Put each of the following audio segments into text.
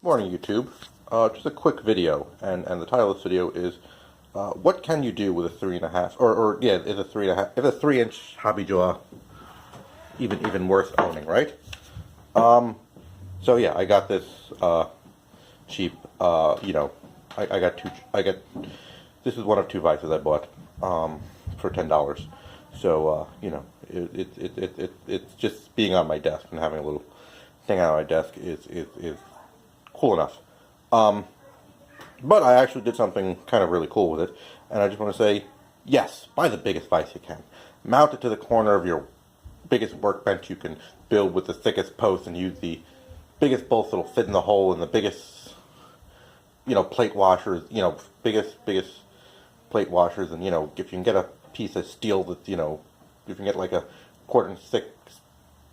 Morning, YouTube. Just a quick video, and the title of this video is what can you do with a 3.5, or yeah, is a 3.5, if a 3-inch hobby jaw even worth owning, right? So yeah, I got this cheap. I got this is one of two vices I bought for $10. So it's just being on my desk and having a little thing on my desk is cool enough. But I actually did something kind of really cool with it, and I just want to say, yes, buy the biggest vise you can. Mount it to the corner of your biggest workbench you can build with the thickest post, and use the biggest bolts that'll fit in the hole, and the biggest, plate washers, biggest plate washers, and, if you can get a piece of steel that, if you can get like a quarter-inch thick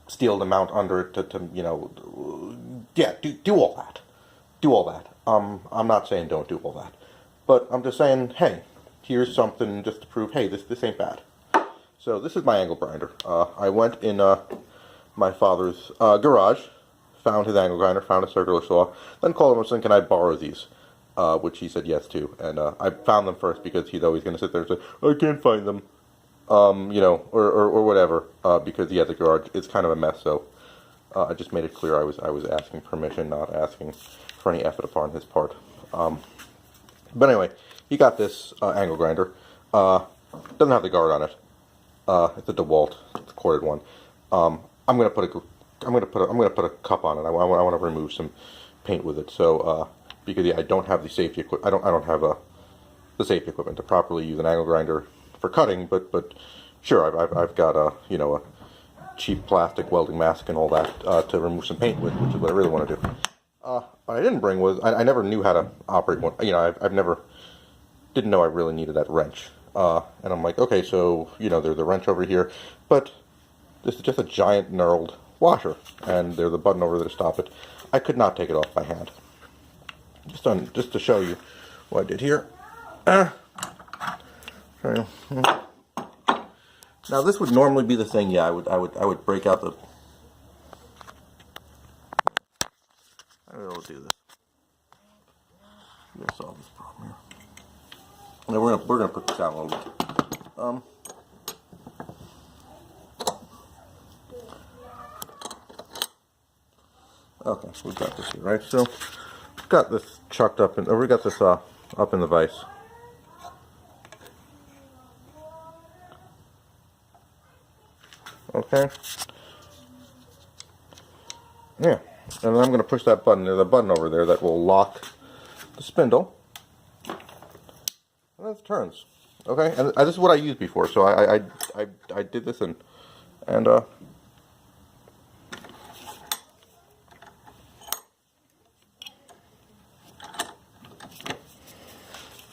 steel to mount under it do all that. Do all that. I'm not saying don't do all that, but I'm just saying, hey, here's something just to prove, hey, this ain't bad. So this is my angle grinder. I went in my father's garage, found his angle grinder, found a circular saw, then called him and said, can I borrow these? Which he said yes to, and I found them first because he's always going to sit there and say, I can't find them, or whatever, because he has a garage. It's kind of a mess, so I just made it clear I was asking permission, not asking for any effort upon his part. But anyway, he got this angle grinder. Doesn't have the guard on it. It's a DeWalt, it's a corded one. I'm gonna put a cup on it. I want to remove some paint with it. So because I don't have the safety equipment. I don't have the safety equipment to properly use an angle grinder for cutting. But sure, I've got a cheap plastic welding mask and all that to remove some paint with, which is what I really want to do. What I didn't bring was, I never knew how to operate one. Didn't know I really needed that wrench. And I'm like, okay, so, there's a wrench over here, but this is just a giant knurled washer, and there's a button over there to stop it. I could not take it off by hand. Just to show you what I did here. Now this would normally be the thing, yeah, I would break out the... I don't know how to do this. I'm gonna solve this problem here. And we're gonna put this out a little bit. Okay, so we've got this here, right? So we've got this chucked up in, or we got this up in the vise. Okay. Yeah. And then I'm going to push that button. There's a button over there that will lock the spindle. And it turns. Okay? And this is what I used before. So I did this and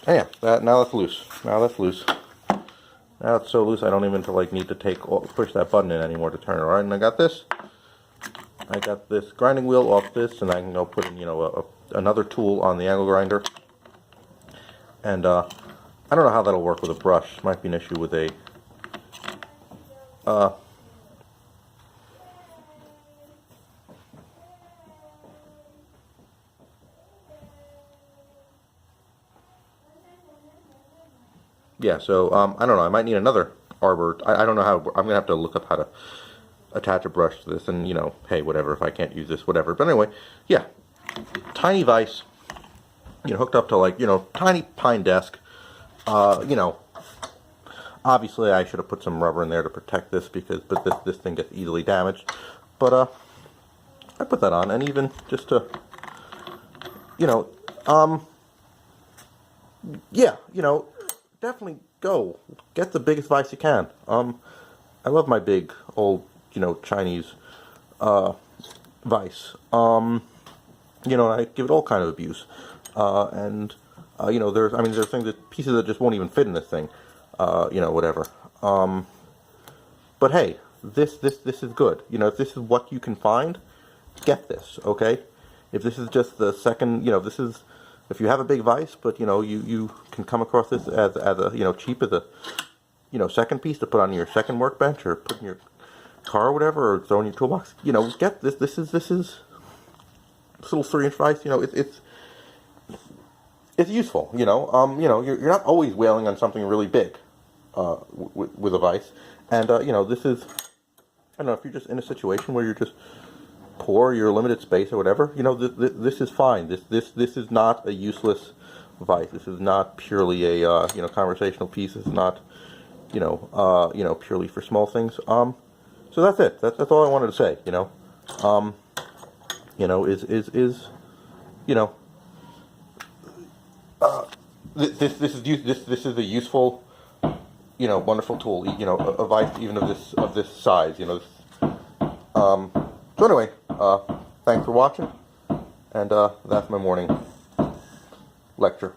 yeah, now that's loose. Now that's loose. Now it's so loose I don't even need to push that button in anymore to turn it. Alright, and I got this grinding wheel off this, and I can go put in, another tool on the angle grinder. And I don't know how that'll work with a brush. Might be an issue with a yeah, so I don't know. I might need another arbor. I don't know how. I'm gonna have to look up how to attach a brush to this, and hey, whatever. If I can't use this, whatever. But anyway, yeah, tiny vise, hooked up to tiny pine desk. Obviously I should have put some rubber in there to protect this but this thing gets easily damaged. But I put that on, and even just to yeah, definitely go get the biggest vise you can. I love my big old Chinese vise. I give it all kind of abuse, and there's things that pieces that just won't even fit in this thing, whatever. But hey, this is good. If this is what you can find, get this, okay? If this is just the second, this is, if you have a big vise, but you can come across this as a cheap as a second piece to put on your second workbench, or put in your car or whatever, or throw in your toolbox. Get this. This is this little 3-inch vise, you know, it's useful. You know, you're not always whaling on something really big with a vise, and you know, this is, I don't know, if you're just in a situation where you're just poor, you're limited space or whatever, you know, this is fine. This is not a useless vise. This is not purely a you know, conversational piece. It's not, you know, purely for small things. So that's it. That's all I wanted to say. You know, you know, you know, this is a useful, you know, wonderful tool. You know, a vise even of this size. You know. So anyway, thanks for watching, and that's my morning lecture.